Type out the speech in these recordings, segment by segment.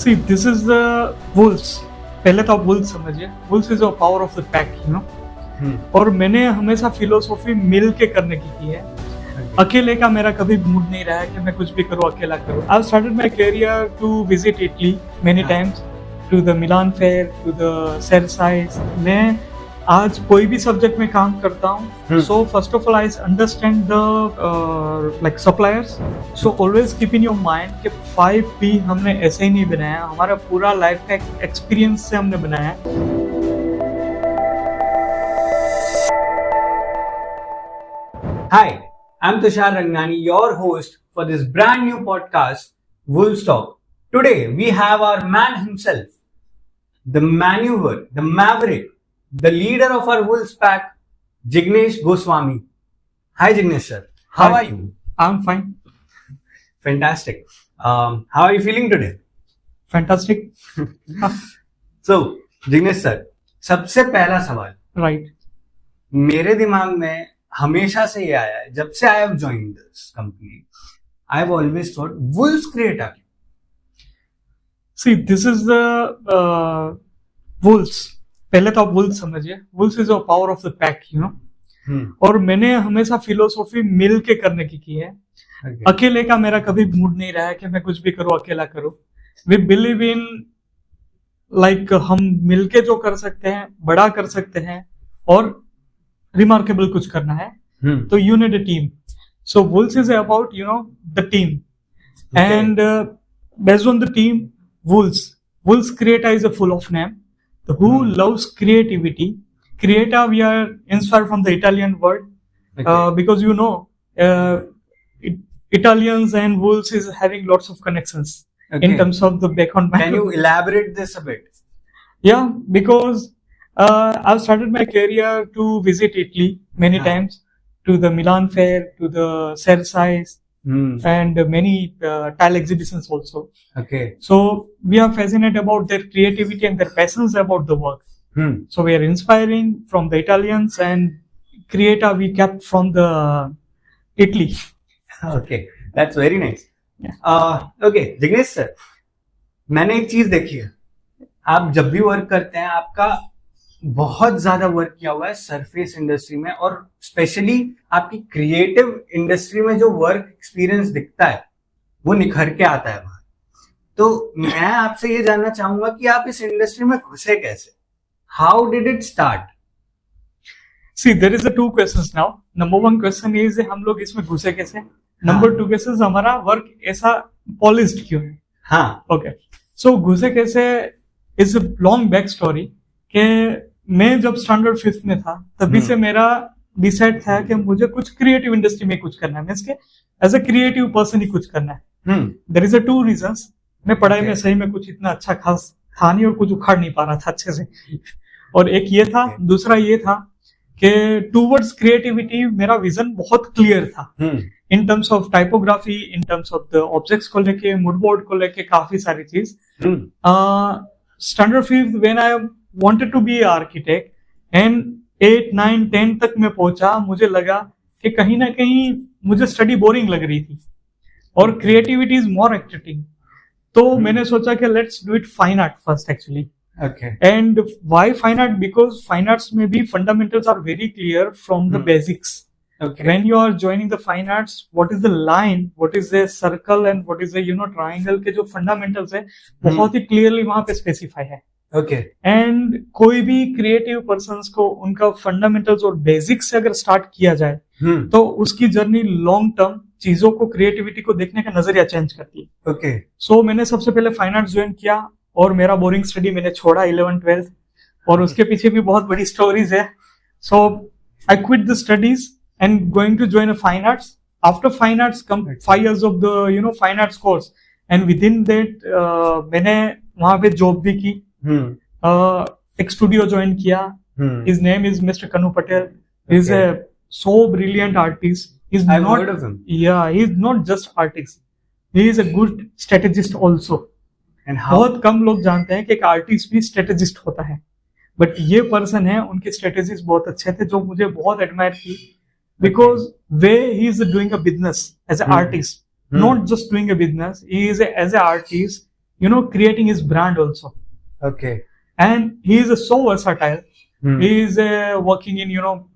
See, this is the wolves. पहले तो आप wolves समझिए. Wolves is a power of the pack, you know. और मैंने हमेशा फिलोसॉफी मिल के करने की है. अकेले का मेरा कभी मूड नहीं रहा है कि मैं कुछ भी करूँ अकेला करूँ. I started my career to visit Italy many times, to the Milan Fair, to the Cersaise. मैं आज कोई भी सब्जेक्ट में काम करता हूँ. So first of all I understand the like suppliers. So always keep in your mind कि 5P हमने ऐसे ही नहीं बनाया, हमारा पूरा लाइफ का एक्सपीरियंस से हमने बनाया है. Hi, I'm Tushar Rangnani, your host for this brand new podcast, Wolves Talk. Today we have our man himself, the maneuver, the maverick, the leader of our Wolves pack, Jignesh Goswami. Hi Jignesh sir, how are you? I'm fine. Fantastic. How are you feeling today? Fantastic. So, Jignesh sir, सबसे पहला सवाल Right. मेरे दिमाग में हमेशा से ये आया है, जब से I have joined this company, I have always thought wolves create are. See, this is the wolves. पहले तो आप wolves समझिए. Wolves is a power of the pack, you know. और मैंने हमेशा फिलोसॉफी मिल के करने की है. अकेले का मेरा कभी मूड नहीं रहा है कि मैं कुछ भी करूँ अकेला करूँ. We believe in like हम मिलके जो कर सकते हैं बड़ा कर सकते हैं और रिमार्केबल कुछ करना है. तो you need a team. So Wolves is about, you know, the team. Okay. And based on the team, Wolves Creata is a full of name. Who loves creativity. Creata, we are inspired from the Italian word. Okay. Because you know, Italians and Wolves is having lots of connections in terms of the background. Can you elaborate this a bit? Yeah, because I've started my career to visit Italy many times, to the Milan Fair, to the Cersaise, and many tile exhibitions also. Okay. So we are fascinated about their creativity and their passions about the work. So we are inspiring from the Italians, and Creata we kept from the Italy. Okay, that's very nice. Yeah. Okay, Jignesh sir, मैंने एक चीज देखी है. आप जब भी work करते हैं, आपका बहुत ज्यादा वर्क किया हुआ है सरफेस इंडस्ट्री में, और स्पेशली आपकी क्रिएटिव इंडस्ट्री में जो वर्क एक्सपीरियंस दिखता है वो निखर के आता है बाहर. तो मैं आपसे ये जानना चाहूंगा कि आप इस इंडस्ट्री में घुसे कैसे? How did it start? See, there is a two questions now. Number one question is हम लोग इसमें घुसे कैसे. Number two question हमारा वर्क ऐसा पॉलिश्ड क्यों है. हाँ. Okay. So घुसे कैसे is a long back story. कि मैं जब स्टैंडर्ड 5th में था तभी से मेरा डिसाइड था कि मुझे कुछ क्रिएटिव इंडस्ट्री में कुछ करना है. मींस के एज अ क्रिएटिव पर्सन ही कुछ करना है. There is a two reasons. मैं पढ़ाई में सही में कुछ इतना अच्छा खास था नहीं और कुछ उखाड़ नहीं पा रहा था अच्छे से. और एक ये था. दूसरा ये था कि टूवर्ड्स क्रिएटिविटी मेरा विजन बहुत क्लियर था in terms of typography, in terms of the objects को लेके, मूड बोर्ड को लेके, काफी सारी चीज. Standard 5th when I wanted to be an architect and 8, 9, 10 तक मैं पहुंचा, मुझे लगा कि कहीं ना कहीं मुझे स्टडी बोरिंग लग रही थी और क्रिएटिविटी इज मोर एक्साइटिंग. तो मैंने सोचा कि let's do it fine art first actually. Okay. And why fine art? Because fine arts में भी fundamentals are very clear from the basics. Okay. When you are joining the fine arts, what is the line, what is the circle and what is the, you know, triangle के जो fundamentals है बहुत ही clearly वहां पे specify है. Okay. And कोई भी creative persons को उनका फंडामेंटल्स और बेसिक्स से अगर स्टार्ट किया जाए तो उसकी जर्नी लॉन्ग टर्म चीजों को, क्रिएटिविटी को देखने का नजरिया चेंज करती है. Okay. सो मैंने सबसे पहले फाइन आर्ट्स ज्वाइन किया और मेरा बोरिंग स्टडी मैंने छोड़ा 11th 12th, और उसके पीछे भी बहुत बड़ी स्टोरीज है. So I quit the studies and going to join a fine arts. After fine arts come 5 years of the, you know, fine arts course, and with in that मैंने वहां पे जॉब भी की. एक स्टूडियो ज्वाइन किया. His name is Mr. Kanu Patel. He's a so brilliant artist. He's I've not, heard of him. Yeah, he's not just artist. He is a good strategist also. And how? बहुत कम लोग जानते हैं कि एक artist भी strategist होता है, but ये पर्सन है, उनके स्ट्रेटेजीज बहुत अच्छे थे जो मुझे बहुत एडमायर की. बिकॉज वे ही is doing a business as a artist, not just doing a business. He is as an artist, creating his brand also. Okay. And he is so versatile. He is working in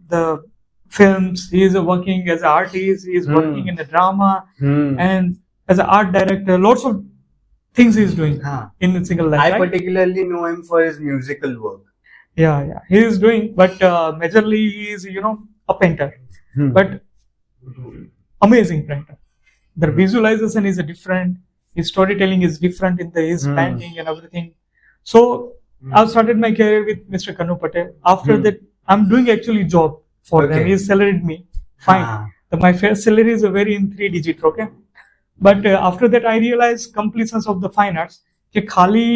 the films. He is working as an artist. He is working in the drama and as an art director. Lots of things he is doing in a single life. I particularly know him for his musical work. Yeah, he is doing, but majorly he is a painter, but amazing painter. The visualization is different. His storytelling is different in his painting and everything. So I started my career with Mr. Kanu Patel. After that, I'm doing actually job for them. He salaried me. Fine. My first salary is a very in 3 digit. Okay. But after that, I realized completions of the fine arts कि खाली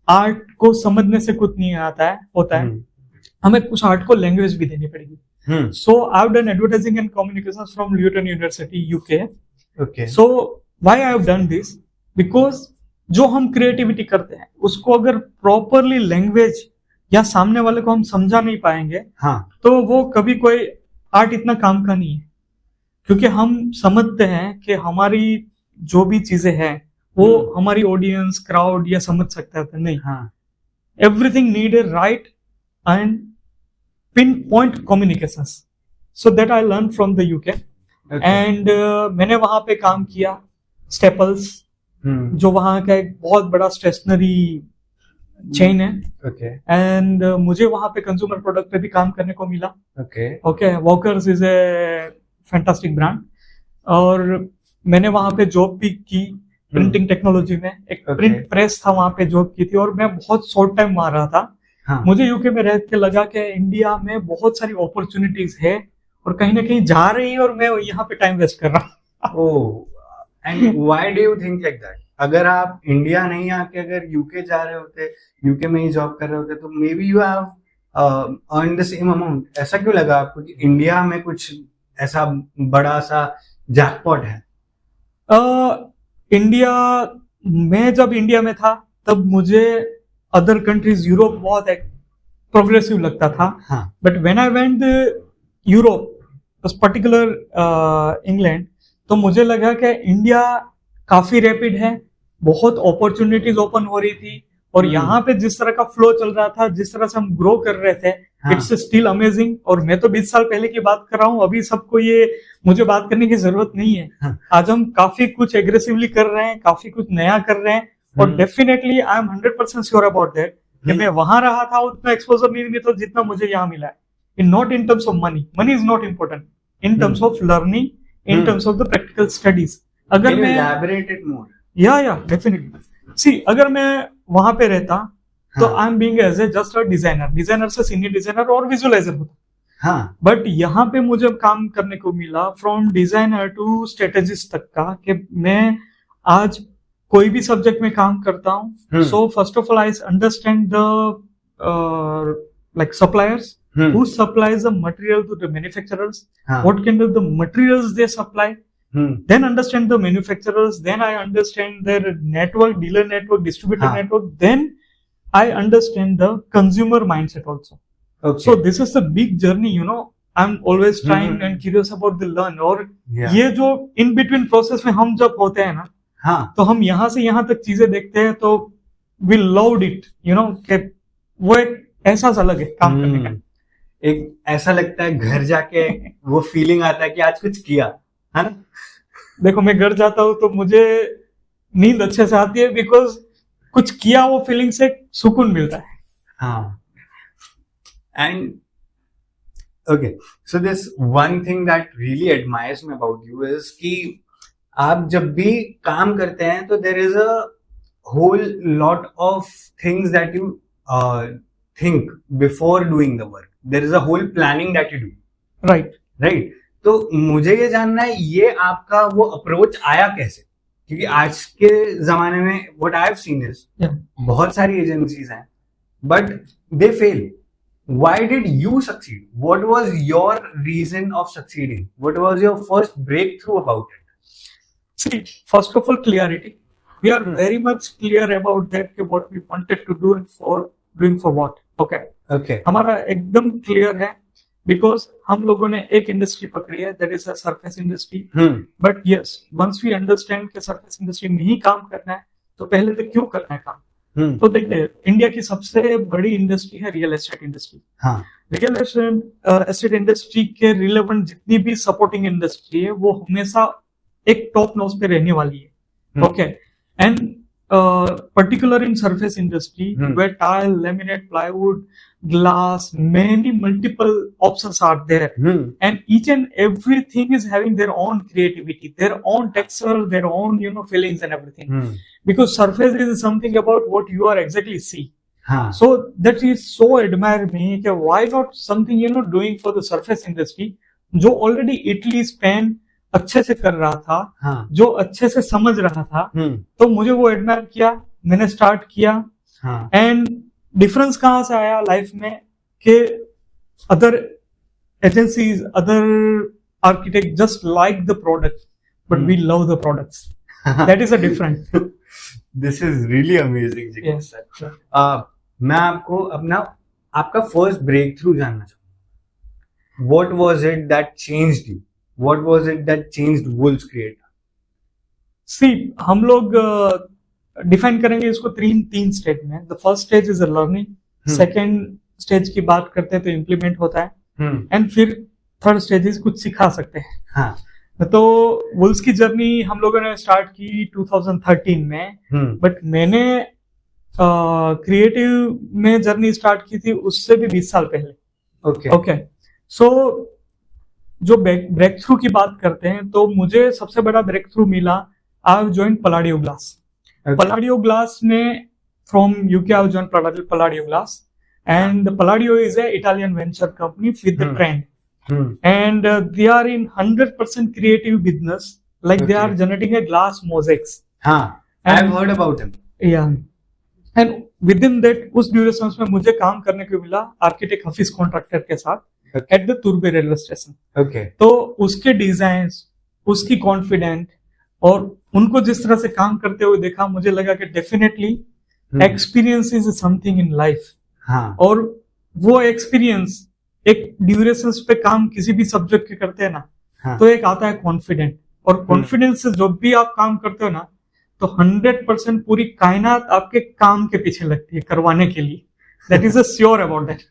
art को समझने से कुछ नहीं होता है हमें कुछ आर्ट को लैंग्वेज भी देनी पड़ेगी. So I've done advertising and communications from Luton University, UK. Okay. So why I have done this? Because जो हम क्रिएटिविटी करते हैं उसको अगर प्रॉपरली लैंग्वेज या सामने वाले को हम समझा नहीं पाएंगे तो वो कभी कोई आर्ट इतना काम का नहीं है. क्योंकि हम समझते हैं कि हमारी जो भी चीजें हैं वो हमारी ऑडियंस क्राउड या समझ सकता है नहीं. Everything need a right and pin point communications. So that I learn from the UK and मैंने वहां पे काम किया. स्टेपल्स जो वहां का एक बहुत बड़ा स्टेशनरी चेन है एंड मुझे वहां पे कंज्यूमर प्रोडक्ट पे भी काम करने को मिला. Okay walkers is a fantastic brand और मैंने वहां पे जॉब भी की प्रिंटिंग टेक्नोलॉजी में. एक प्रिंट प्रेस था वहां पे जॉब की थी और मैं बहुत शॉर्ट टाइम वहां रहा था. मुझे यूके में रह के लगा कि इंडिया में बहुत सारी अपॉर्चुनिटीज है और कहीं ना कहीं जा रही है और मैं यहाँ पे टाइम वेस्ट कर रहा हूँ. And why do you think like that? अगर आप इंडिया नहीं आके अगर यूके जा रहे होते, यूके में ही जॉब कर रहे होते तो may be you have earn the same amount. ऐसा क्यों लगा आपको कि इंडिया में कुछ ऐसा बड़ा सा जैकपॉट है? इंडिया मैं जब इंडिया में था तब मुझे अदर कंट्रीज यूरोप बहुत प्रोग्रेसिव लगता था. But when I went Europe particular England तो मुझे लगा कि इंडिया काफी रैपिड है, बहुत अपॉर्चुनिटीज ओपन हो रही थी और यहाँ पे जिस तरह का फ्लो चल रहा था, जिस तरह से हम ग्रो कर रहे थे, इट्स स्टिल अमेजिंग. और मैं तो 20 साल पहले की बात कर रहा हूँ, अभी सबको ये मुझे बात करने की जरूरत नहीं है. आज हम काफी कुछ एग्रेसिवली कर रहे हैं, काफी कुछ नया कर रहे हैं और definitely I am 100% sure about that कि मैं वहां रहा था उतना एक्सपोजर नहीं मिला जितना मुझे यहाँ मिला है. Not in terms of money is not important, in terms of learning, in terms of the practical studies. अगर मैं elaborate it more? Yeah, definitely. See, अगर मैं वहां पे रहता तो I am being as a just a designer से senior designer और विजुअलाइजर होता. बट यहाँ पे मुझे काम करने को मिला फ्रॉम डिजाइनर टू स्ट्रेटेजिस्ट तक का कि मैं आज कोई भी सब्जेक्ट में काम करता हूँ. So first of all I understand the like suppliers who supplies the material to the manufacturers, what kind of the materials they supply, then understand the manufacturers, then I understand their network, dealer network, distributor network, then I understand the consumer mindset also. So this is the big journey, I'm always trying and curious about the learn. और ये जो in between process में हम जब होते हैं ना तो हम यहाँ से यहाँ तक चीजें देखते हैं तो we loved it, कि वो एक एहसास अलग है काम करने का. एक ऐसा लगता है घर जाके वो फीलिंग आता है कि आज कुछ किया है ना. देखो मैं घर जाता हूँ तो मुझे नींद अच्छे से आती है बिकॉज कुछ किया वो फीलिंग से सुकून मिलता है. And okay so this one thing that really admires me about you is कि आप जब भी काम करते हैं तो there is a whole lot of things that you think before doing the work. There is a whole planning that you do. Right. तो मुझे ये जानना है ये आपका वो अप्रोच आया कैसे? क्योंकि आज के जमाने में what I have seen is बहुत सारी एजेंसीज हैं but they fail. Why did you succeed? What was your reason of succeeding? What was your first breakthrough about it? See, first of all, clarity. We are very much clear about that what we wanted to do and for doing for what. Okay. हमारा एकदम clear है because हम लोगों ने एक industry पकड़ी है that is a surface industry. But yes once we understand कि सरफेस इंडस्ट्री में ही काम करना है तो पहले तो क्यों करना है काम। तो देखिए इंडिया की सबसे बड़ी इंडस्ट्री है रियल एस्टेट इंडस्ट्री। हाँ, रियल एस्टेट इंडस्ट्री के रिलेवेंट जितनी भी सपोर्टिंग इंडस्ट्री है वो हमेशा एक टॉप नॉच पे रहने वाली है। Okay, and particular in surface industry where tile, laminate, plywood, glass, many multiple options are there, and each and everything is having their own creativity, their own texture, their own feelings and everything. Because surface is something about what you are exactly see. So that is so admire me कि why not something doing for the surface industry जो already Italy, Spain अच्छे से कर रहा था, जो अच्छे से समझ रहा था, तो मुझे वो एडमायर किया, मैंने स्टार्ट किया। एंड डिफरेंस कहाँ से आया लाइफ में कि other agencies, other architect just like the product but we love the products, that is a different. This is really amazing sir. मैं आपको आपका फर्स्ट ब्रेक थ्रू जानना चाहूंगा। What was it that changed you? What was it that changed Wolves Creator? See, हम लोग define करेंगे इसको तीन स्टेज में। The first stage is a learning, second stage की बात करते हैं तो इम्प्लीमेंट होता है, एंड फिर थर्ड स्टेज इज कुछ सिखा सकते हैं। तो वुल्स की जर्नी हम लोगों ने स्टार्ट की 2013 में, बट मैंने क्रिएटिव में जर्नी स्टार्ट की थी उससे भी 20 साल पहले। ओके, सो जो ब्रेक थ्रू की बात करते हैं तो मुझे सबसे बड़ा ब्रेक थ्रू मिला, I have joined Palladio glass. Palladio glass में from UK I have joined Palladio glass, and Palladio is a Italian venture company with the trend, and they are in 100% creative business, like they are generating a glass mosaics. I have heard about him. Yeah, and with in that उस duration में मुझे काम करने को मिला architect Hafeez contractor के साथ at the तुर्बे railway station. तो उसके डिजाइन, उसकी कॉन्फिडेंट और उनको जिस तरह से काम करते हुए देखा, मुझे लगा कि definitely experience is something in life. और वो एक्सपीरियंस एक ड्यूरेशन पे काम किसी भी सब्जेक्ट के करते हैं ना, तो एक आता है कॉन्फिडेंट, और कॉन्फिडेंस से जब भी आप काम करते हो ना तो 100% पूरी कायनात आपके काम के पीछे लगती है करवाने के लिए। That is a sure about that.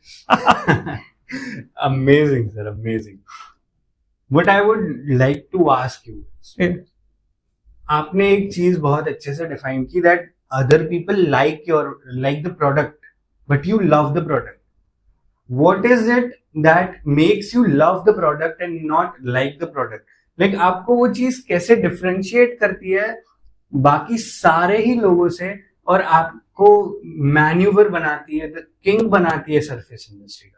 Amazing, sir. Amazing. What I would like to ask you, आपने एक चीज बहुत अच्छे से डिफाइन की, that other people like the product, but you love the product. What is it that makes you love the product and not like the product? Like आपको वो चीज कैसे डिफरेंशिएट करती है बाकी सारे ही लोगों से, और आपको मैन्यूवर बनाती है, द किंग बनाती है सरफेस इंडस्ट्री का?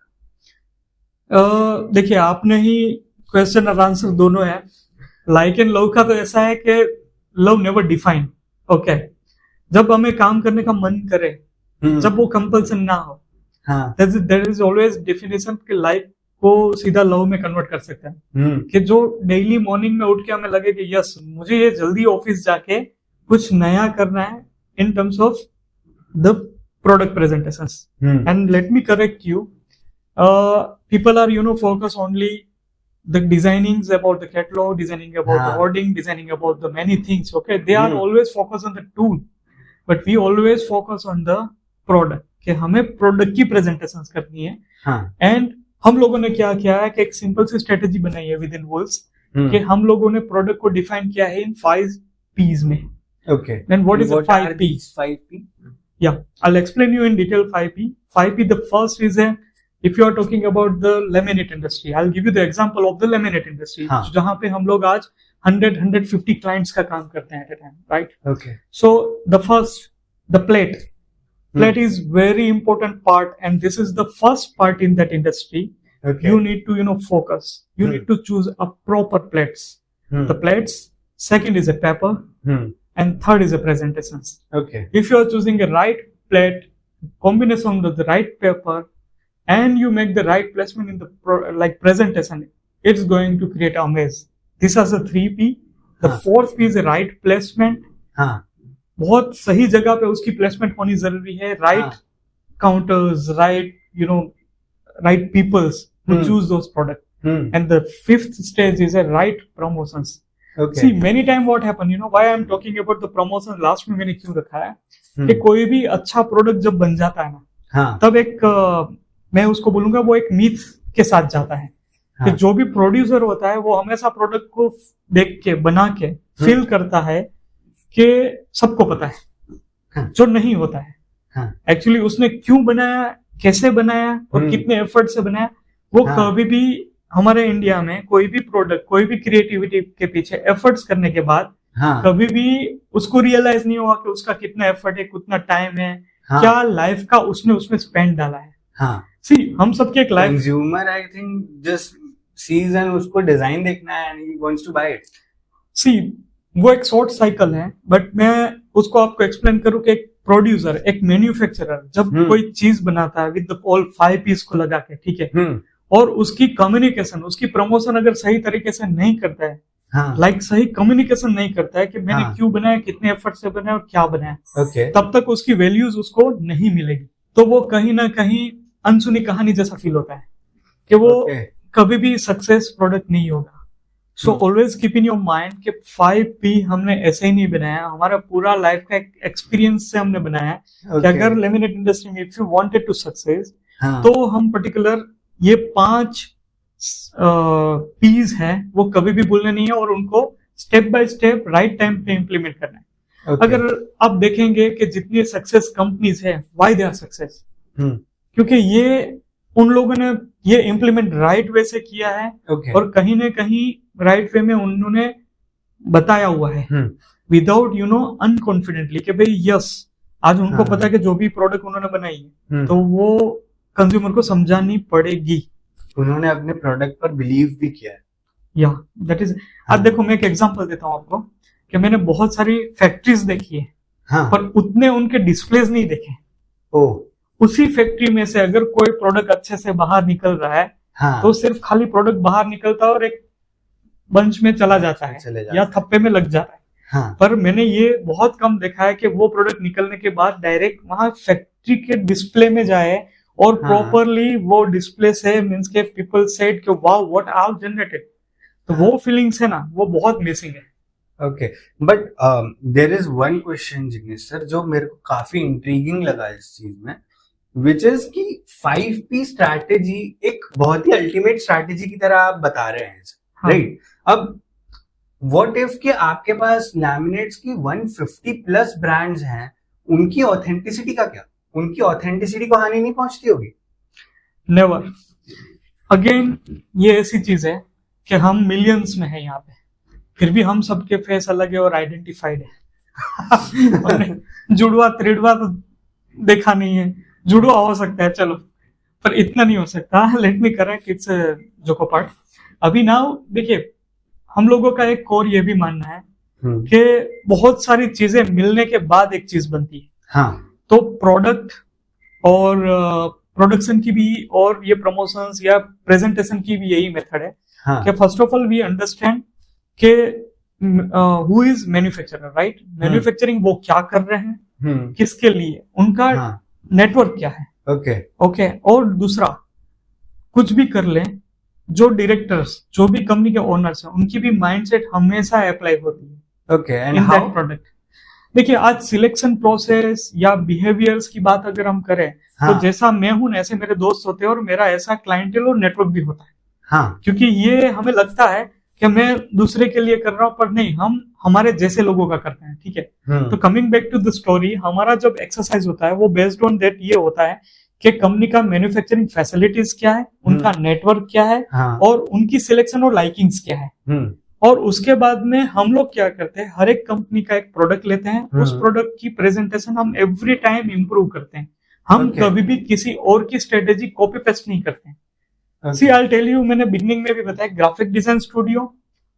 देखिए, आपने ही क्वेश्चन और आंसर दोनों है। लाइक एंड लव का तो ऐसा है कि लव नेवर डिफाइन। ओके, जब हमें काम करने का मन करे, जब वो कंपल्सन ना हो, देयर इज ऑलवेज डेफिनेशन कि लाइफ को सीधा लव में कन्वर्ट कर सकते हैं। कि जो डेली मॉर्निंग में उठ के हमें लगे कि यस, मुझे ये जल्दी ऑफिस जाके कुछ नया करना है in terms of the product presentations. And let me correct you, people are focus only the designings about the catalog, designing about the hoarding, designing about the many things. Okay, they are always focused on the tool, but we always focus on the product कि हमें product की presentations करनी है। And हम लोगों ने क्या किया है कि एक सिंपल सी स्ट्रेटेजी बनाई है विद इन वुल्स कि हम लोगों ने प्रोडक्ट को डिफाइन किया है इन 5 P's में। Okay, then what is the 5 P's? 5P? Yeah, I'll explain you in detail 5P. 5P, the first is if you are talking about the laminate industry, I'll give you the example of the laminate industry, जहाँ पे हम लोग आज 100-150 clients का काम करते हैं at a time, right? Okay. So the first, the plate. Plate is very important part, and this is the first part in that industry. Okay. You need to focus. You need to choose a proper plates. The plates. Second is a paper, and third is a presentations. Okay. If you are choosing a right plate, combination of the right paper, and you make the right placement in the presentation, it's going to create a maze. This is a 3P. The 4th P is a right placement. बहुत सही जगह पे उसकी placement होनी जरूरी है। Right counters, right peoples who choose those products. And the 5th stage is a right promotions. Okay. See, many time what happen, you know why I'm talking about the promotion last में मैंने क्यों रखा है कि कोई भी अच्छा product जब बन जाता है ना, हाँ, तब एक मैं उसको बोलूंगा वो एक मीथ के साथ जाता है कि जो भी प्रोड्यूसर होता है वो हमेशा प्रोडक्ट को देख के बना के फील करता है कि सबको पता है, जो नहीं होता है एक्चुअली उसने क्यों बनाया, कैसे बनाया और कितने एफर्ट से बनाया, वो कभी भी हमारे इंडिया में कोई भी प्रोडक्ट, कोई भी क्रिएटिविटी के पीछे एफर्ट्स करने के बाद कभी भी उसको रियलाइज नहीं हुआ कि उसका कितना एफर्ट है, कितना टाइम है, क्या लाइफ का उसने उसमें स्पेंड डाला है। सी हम सबके एक life, consumer I think just sees and उसको डिजाइन देखना है and he wants to buy it. See वो एक शॉर्ट साइकिल है, बट मैं उसको आपको एक्सप्लेन करूं कि एक प्रोड्यूसर, एक मैन्युफैक्चरर जब कोई चीज बनाता है विद ऑल 5 पीस को लगा के, ठीक है, और उसकी कम्युनिकेशन, उसकी प्रमोशन अगर सही तरीके से नहीं करता है, लाइक सही कम्युनिकेशन नहीं करता है कि मैंने क्यों बनाया, कितने एफर्ट से बनाया और क्या बनाया, तब तक उसकी वैल्यूज उसको नहीं मिलेगी। तो वो कहीं ना कहीं अनसुनी कहानी जैसा फील होता है कि वो कभी भी सक्सेस प्रोडक्ट नहीं होगा। So always keep in your mind कि 5P हमने ऐसे ही नहीं बनाया, हमारा पूरा लाइफ का एक्सपीरियंस से हमने बनाया कि अगर लेमिनेट इंडस्ट्री में if you wanted to success, तो हम पर्टिकुलर ये 5 P's हैं वो कभी भी भूलने नहीं है और उनको step by step right time पे इम्प्लीमेंट करना है। अगर आप देखेंगे कि जितनी सक्सेस कंपनीज है, व्हाई दे आर सक्सेस, क्योंकि ये उन लोगों ने ये इम्प्लीमेंट राइट वे से किया है और कहीं ना कहीं राइट वे में उन्होंने बताया हुआ है विदाउट अनकॉन्फिडेंटली कि भाई यस, आज उनको पता है कि जो भी प्रोडक्ट उन्होंने बनाई है तो वो कंज्यूमर को समझानी पड़ेगी। उन्होंने अपने प्रोडक्ट पर बिलीव भी किया है। या दैट इज, अब देखो मैं एक एग्जांपल देता हूँ आपको कि मैंने बहुत सारी फैक्ट्रीज देखी है, पर उतने उनके डिस्प्लेज नहीं देखे। उसी फैक्ट्री में से अगर कोई प्रोडक्ट अच्छे से बाहर निकल रहा है तो सिर्फ खाली प्रोडक्ट बाहर निकलता है और एक बंच में चला जाता है या थप्पे में लग जाता है। पर मैंने ये बहुत कम देखा है कि वो प्रोडक्ट निकलने के बाद डायरेक्ट वहां फैक्ट्री के डिस्प्ले में जाए और प्रॉपरली वो डिस्प्ले से मींस के पीपल सेड कि वाओ व्हाट आई जनरेटेड, तो वो फीलिंग्स है ना, वो बहुत मिसिंग है। Okay, but there is one question Jignesh sir जो मेरे को काफी इंट्रीगिंग लगा इस चीज में, विच इज कि 5P स्ट्रैटेजी एक बहुत ही अल्टीमेट स्ट्रैटेजी की तरह आप बता रहे हैं, राइट? अब व्हाट इफ कि आपके पास लैमिनेट्स की 150 प्लस ब्रांड्स हैं, उनकी ऑथेंटिसिटी का क्या? उनकी ऑथेंटिसिटी को हानि नहीं पहुंचती होगी? नेवर। अगेन ये ऐसी चीज है कि हम मिलियंस में है यहाँ पे, फिर भी हम सबके फेस अलग है और आइडेंटिफाइड है। जुड़वा त्रिड़वा तो देखा नहीं है, जुड़वा हो सकता है चलो, पर इतना नहीं हो सकता। लेट मी करेक्ट, इट्स जोको पार्ट। अभी नाउ देखिए, हम लोगों का एक कोर ये भी मानना है कि बहुत सारी चीजें मिलने के बाद एक चीज बनती है। तो प्रोडक्ट और प्रोडक्शन की भी और ये प्रमोशंस या प्रेजेंटेशन की भी यही मेथड है कि first of all we understand के who is manufacturer, right? Manufacturing वो क्या कर रहे हैं, किसके लिए, उनका नेटवर्क क्या है। ओके। और दूसरा, कुछ भी कर लें, जो डायरेक्टर्स, जो भी कंपनी के ओनर्स हैं, उनकी भी माइंडसेट हमेशा अप्लाई होती है इन दैट प्रोडक्ट। देखिए, आज सिलेक्शन प्रोसेस या बिहेवियर्स की बात अगर हम करें तो जैसा मैं हूं ऐसे मेरे दोस्त होते हैं और मेरा ऐसा क्लाइंटेल और नेटवर्क भी होता है। क्योंकि ये हमें लगता है कि मैं दूसरे के लिए कर रहा हूं, पर नहीं, हम हमारे जैसे लोगों का करते हैं, ठीक है। तो coming back to the story, हमारा जब एक्सरसाइज होता है वो बेस्ड ऑन दैट ये होता है कि कंपनी का मैन्युफैक्चरिंग फैसिलिटीज क्या है, उनका नेटवर्क क्या है, और उनकी सिलेक्शन और लाइकिंग्स क्या है। और उसके बाद में हम लोग क्या करते हैं, हर एक कंपनी का एक प्रोडक्ट लेते हैं, उस प्रोडक्ट की प्रेजेंटेशन हम एवरी टाइम इंप्रूव करते हैं। हम कभी भी किसी और की स्ट्रेटेजी कॉपी पेस्ट नहीं करते हैं। सी आई टेल यू, मैंने बिगनिंग में भी बताया, ग्राफिक डिजाइन स्टूडियो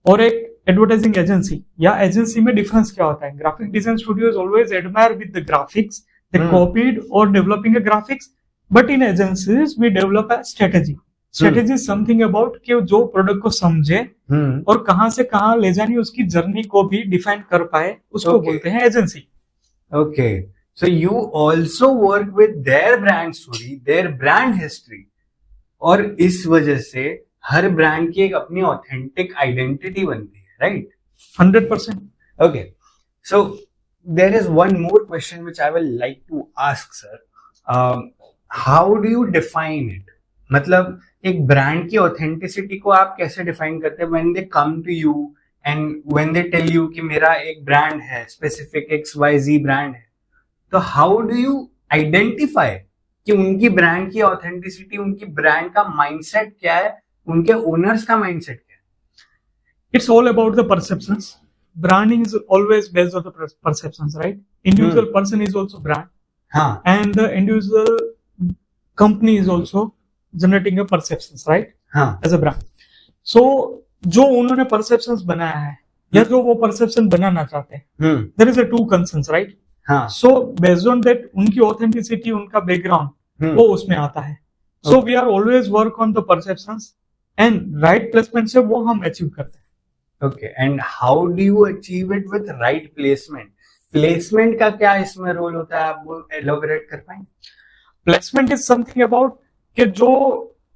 और एक एडवर्टाइजिंग एजेंसी या एजेंसी में डिफरेंस क्या होता है। Graphic design studio is always admire with the graphics, they copied और developing a graphics, but in agencies we develop a strategy. Strategy something about कि जो प्रोडक्ट को समझे और कहां से कहां ले जानी, उसकी जर्नी को भी डिफाइन कर पाए, उसको बोलते हैं agency. Okay, so you also work with their brand story, their brand history, और इस वजह से हर ब्रांड की एक अपनी ऑथेंटिक आइडेंटिटी बनती है, right? 100%. Okay. So there is one more question which I will like to ask, sir. How do you define it? मतलब एक ब्रांड की ऑथेंटिसिटी को आप कैसे डिफाइन करते हैं when they come to you and when they tell you कि मेरा एक ब्रांड है, स्पेसिफिक XYZ ब्रांड है, तो हाउ डू यू आइडेंटिफाई कि उनकी ब्रांड की ऑथेंटिसिटी, उनकी ब्रांड का माइंडसेट क्या है, उनके ओनर्स का माइंडसेट क्या है? It's all about the perceptions. Branding is always based on the perceptions, right? Individual person is also brand, हाँ, and the individual company is also generating a perceptions, right? हाँ, As a brand. So जो उन्होंने perceptions बनाया है या जो वो perception बनाना चाहते हैं, there is a two concerns, right? हाँ, So based on that, उनकी authenticity, उनका background वो उसमें आता है. So we are always work on the perceptions and right placement से वो हम achieve करते हैं. Okay. And how do you achieve it with right placement? Placement का क्या इसमें रोल होता है, आप वो एलोबरेट कर पाएंगे? प्लेसमेंट इज समथिंग अबाउट कि जो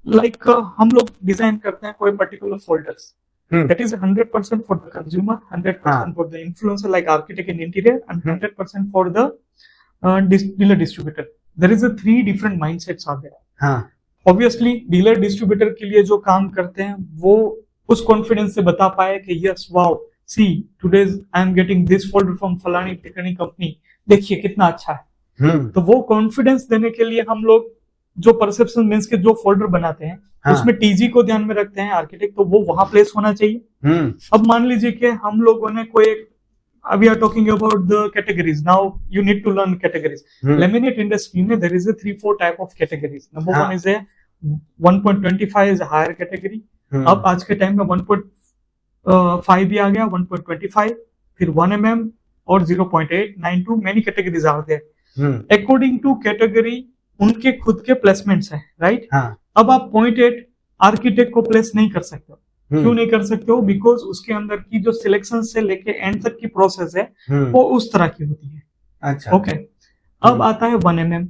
लाइक हम लोग डिजाइन करते हैं कोई particular folders, that is 100% for the consumer, 100% for the influencer like architect in interior and 100% for the dealer distributor. There is a 3 different mindsets are there. हाँ, obviously dealer distributor के लिए जो काम करते हैं वो उस कॉन्फिडेंस से बता पाए कि yes wow see today I am getting this folder from फलानी टिकनी कंपनी, देखिए कितना अच्छा है. तो वो कॉन्फिडेंस देने के लिए हम लोग जो परसेप्शन मींस के जो फोल्डर बनाते हैं, उसमें टीजी को ध्यान में रखते हैं आर्किटेक्ट, तो वो वहां प्लेस होना चाहिए. अब मान लीजिए कि हम लोगों ने कोई we are talking about the categories. Now you need to learn categories. Laminate industry में there is a 3-4 type of categories. Number 1 is 1.25 is higher category. अब आज के टाइम में 1.5 भी आ गया, 1.25, फिर 1 mm और 0.8, 9 many categories are there. According to category उनके खुद के प्लेसमेंट्स हैं, राइट? अब आप 0.8 आर्किटेक्ट को प्लेस नहीं कर सकते हो. क्यों नहीं कर सकते हो? बिकॉज उसके अंदर की जो सिलेक्शन से लेके एंड तक की प्रोसेस है वो उस तरह की होती है. अच्छा, ओके. अब आता है 1 mm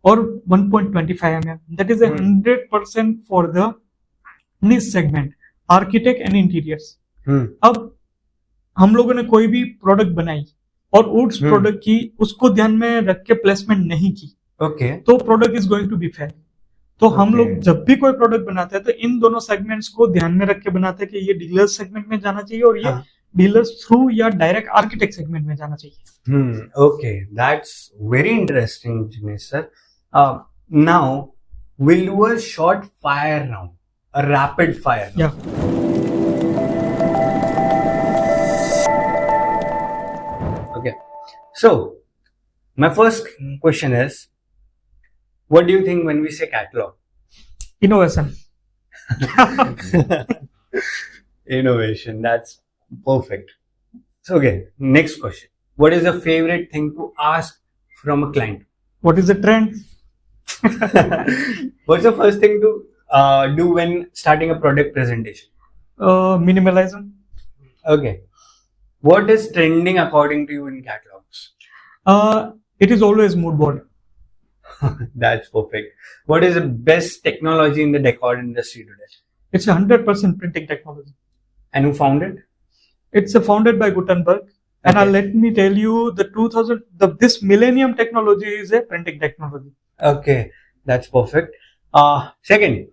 और 1.25 mm. That is 100% for the निश सेगमेंट, आर्किटेक्ट एंड इंटीरियर्स. अब हम लोगों ने कोई भी प्रोडक्ट बनाई और उस प्रोडक्ट की उसको ध्यान में रख के प्लेसमेंट नहीं की, ओके, तो product is going to be fail. तो हम लोग जब भी कोई प्रोडक्ट बनाते हैं तो इन दोनों सेगमेंट्स को ध्यान में रख के बनाते हैं कि ये डीलर्स सेगमेंट में जाना चाहिए और ये डीलर्स थ्रू या डायरेक्ट आर्किटेक्ट सेगमेंट में जाना चाहिए. Okay, that's very interesting Jinesh sir. Now will do a short fire round, a rapid fire. Yeah. Okay. So, my first question is, what do you think when we say catalog? Innovation. Innovation. That's perfect. So, okay. Next question. What is your favorite thing to ask from a client? What is the trend? What's the first thing to do when starting a product presentation? Minimalism. Okay. What is trending according to you in catalogs? It is always mood board. That's perfect. What is the best technology in the decor industry today? It's 100% printing technology. And who found it? It's founded by Gutenberg. And let me tell you, this millennium technology is a printing technology. Okay, that's perfect. Second,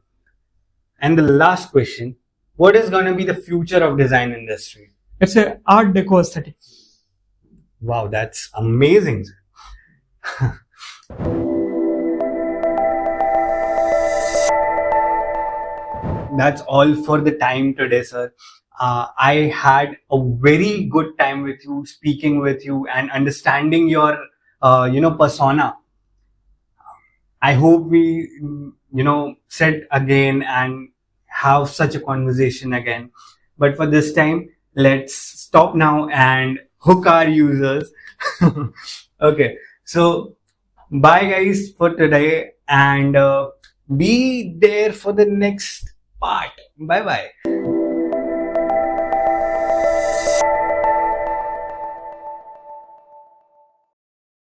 and the last question, what is going to be the future of design industry? It's a art deco aesthetic. Wow, that's amazing. That's all for the time today, sir. I had a very good time with you, speaking with you and understanding your, persona. I hope we, sit again and have such a conversation again. But for this time, let's stop now and hook our users. Okay. So, bye guys for today and be there for the next part. Bye bye.